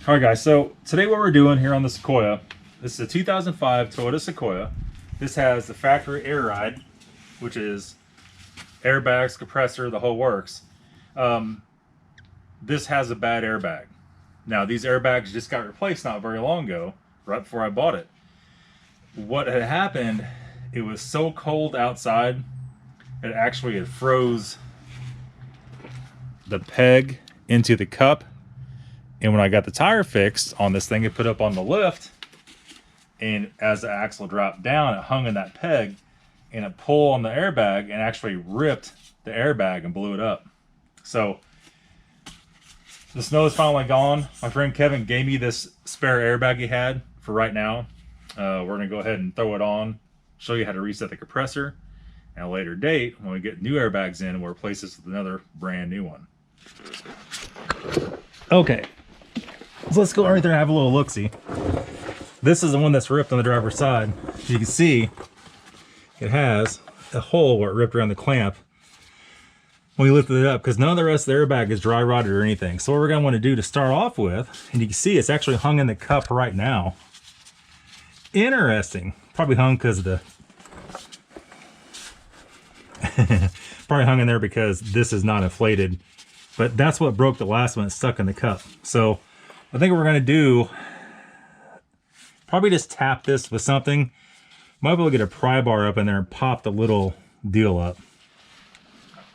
All right, guys, so today what we're doing here on the Sequoia, this is a 2005 Toyota Sequoia. This has the factory air ride, which is airbags, compressor, the whole works. This has a bad airbag. Now, these airbags just got replaced not very long ago, right before I bought it. What had happened, it was so cold outside, it actually had froze the peg into the cup. And when I got the tire fixed on this thing, it put up on the lift, and as the axle dropped down, it hung in that peg, and it pulled on the airbag and actually ripped the airbag and blew it up. So the snow is finally gone. My friend Kevin gave me this spare airbag he had for right now. We're gonna go ahead and throw it on, show you how to reset the compressor. At a later date, when we get new airbags in, we'll replace this with another brand new one. Okay. So let's go right there and have a little look-see. This is the one that's ripped on the driver's side. As you can see, it has a hole where it ripped around the clamp when we lifted it up, because none of the rest of the airbag is dry rotted or anything. So what we're going to want to do to start off with, and you can see it's actually hung in the cup right now. Interesting. Probably hung because of the... Probably hung in there because this is not inflated. But that's what broke the last one. It's stuck in the cup. So I think what we're going to do, probably just tap this with something. Might be able to get a pry bar up in there and pop the little deal up.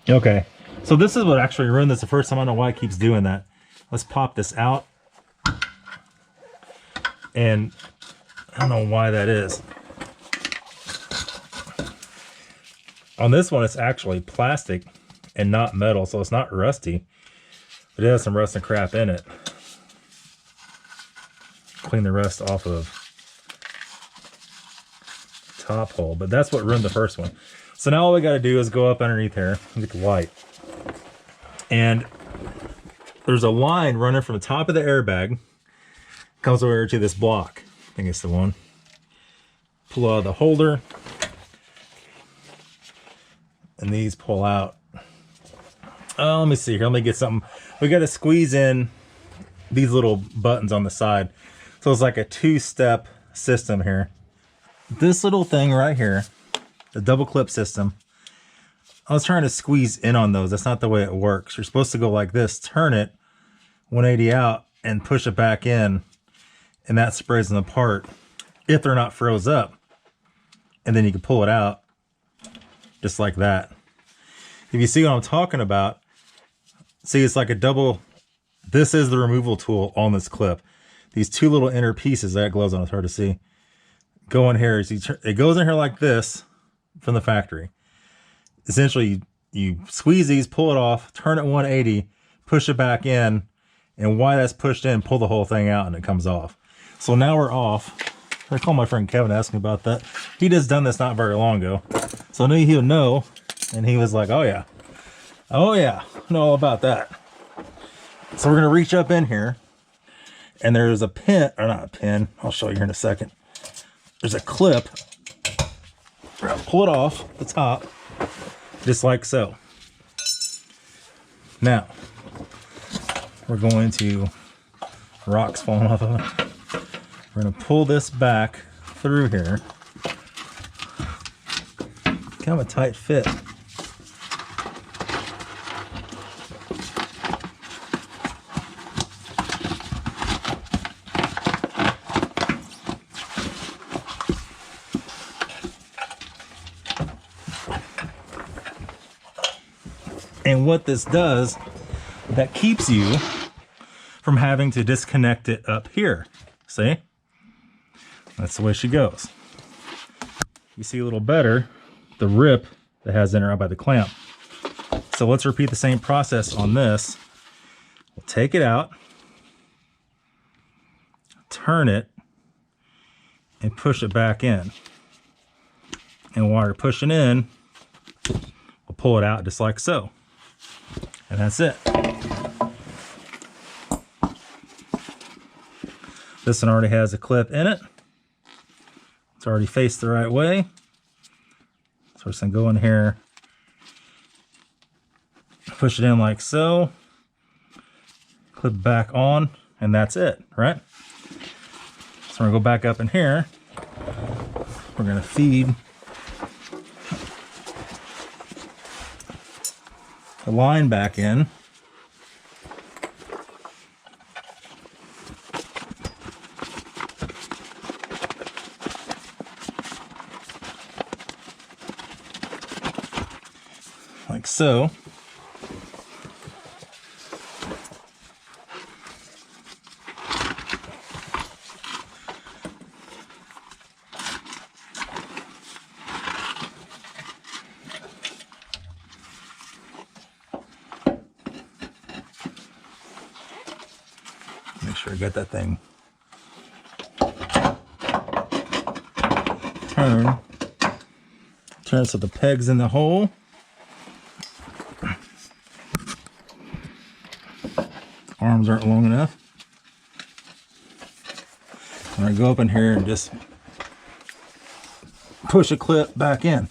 Okay, so this is what actually ruined this the first time. I don't know why it keeps doing that. Let's pop this out. And I don't know why that is. On this one, it's actually plastic and not metal, so it's not rusty. But it has some rust and crap in it. Clean the rust off of the top hole, but that's what ruined the first one. So now all we got to do is go up underneath here and get the light. And there's a line running from the top of the airbag, comes over to this block. I think it's the one. Pull out the holder, and these pull out. Oh, let me see here. Let me get something. We got to squeeze in these little buttons on the side. So it's like a two-step system here. This little thing right here, the double clip system, I was trying to squeeze in on those. That's not the way it works. You're supposed to go like this, turn it 180 out and push it back in, and that sprays them apart if they're not froze up. And then you can pull it out just like that. If you see what I'm talking about, see, it's like a double. This is the removal tool on this clip. These two little inner pieces, that gloves on, it's hard to see, go in here. It goes in here like this from the factory. Essentially, you squeeze these, pull it off, turn it 180, push it back in, and while that's pushed in, pull the whole thing out and it comes off. So now we're off. I called my friend Kevin, asking about that. He just done this not very long ago. So I knew he would know, and he was like, oh yeah, I know all about that. So we're gonna reach up in here, and there's a pin, or not a pin, I'll show you here in a second. There's a clip. We're gonna pull it off the top, just like so. Now, we're going to, rocks falling off of it. We're gonna pull this back through here. Kind of a tight fit. And what this does, that keeps you from having to disconnect it up here. See? That's the way she goes. You see a little better the rip that has in her out by the clamp. So let's repeat the same process on this. We'll take it out, turn it, and push it back in. And while you're pushing in, we'll pull it out just like so. And that's it. This one already has a clip in it. It's already faced the right way. So we're just gonna go in here, push it in like so, clip back on, and that's it, right? So we're gonna go back up in here. We're gonna feed the line back in. Like so. Make sure I got that thing turn so the peg's in the hole. Arms aren't long enough. I'm gonna go up in here and just push a clip back in.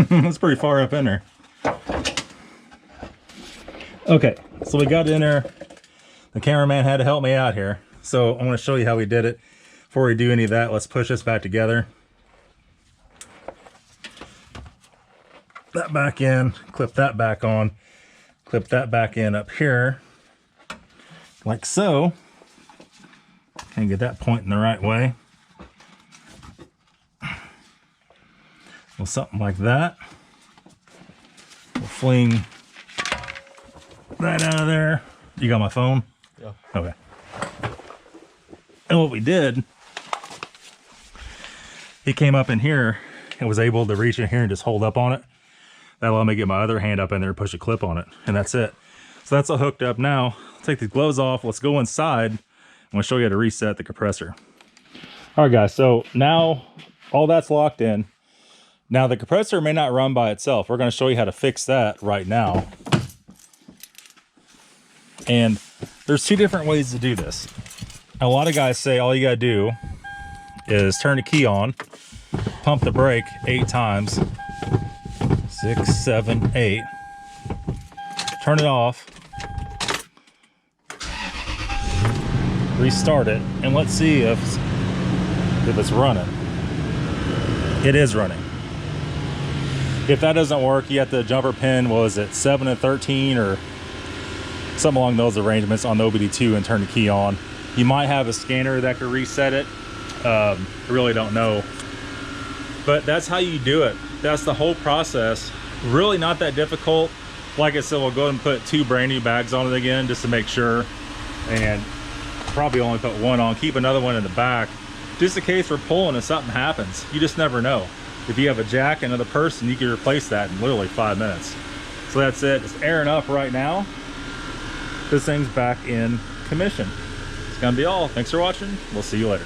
That's pretty far up in there. Okay, so we got it in there. The cameraman had to help me out here. So I'm going to show you how we did it. Before we do any of that, let's push this back together. That back in, clip that back on, clip that back in up here, like so. And get that pointing the right way. Well, something like that. We'll fling that out of there. You got my phone? Yeah. Okay. And what we did, he came up in here and was able to reach in here and just hold up on it. That allowed me to get my other hand up in there and push a clip on it. And that's it. So that's all hooked up now. Take these gloves off. Let's go inside. I'm going to show you how to reset the compressor. All right, guys. So now all that's locked in. Now the compressor may not run by itself. We're going to show you how to fix that right now. And there's two different ways to do this. A lot of guys say all you got to do is turn the key on, pump the brake 8 times, 6, 7, 8, turn it off, restart it, and let's see if it's running. It is running. If that doesn't work, you have the jumper pin, what was it, 7 and 13 or something along those arrangements on the OBD2 and turn the key on. You might have a scanner that could reset it. I really don't know. But that's how you do it. That's the whole process. Really not that difficult. Like I said, we'll go ahead and put 2 brand new bags on it again just to make sure. And probably only put 1 on. Keep another one in the back. Just in case we're pulling and something happens. You just never know. If you have a jack and another person, you can replace that in literally 5 minutes. So that's it. It's airing up right now. This thing's back in commission. It's gonna be all. Thanks for watching. We'll see you later.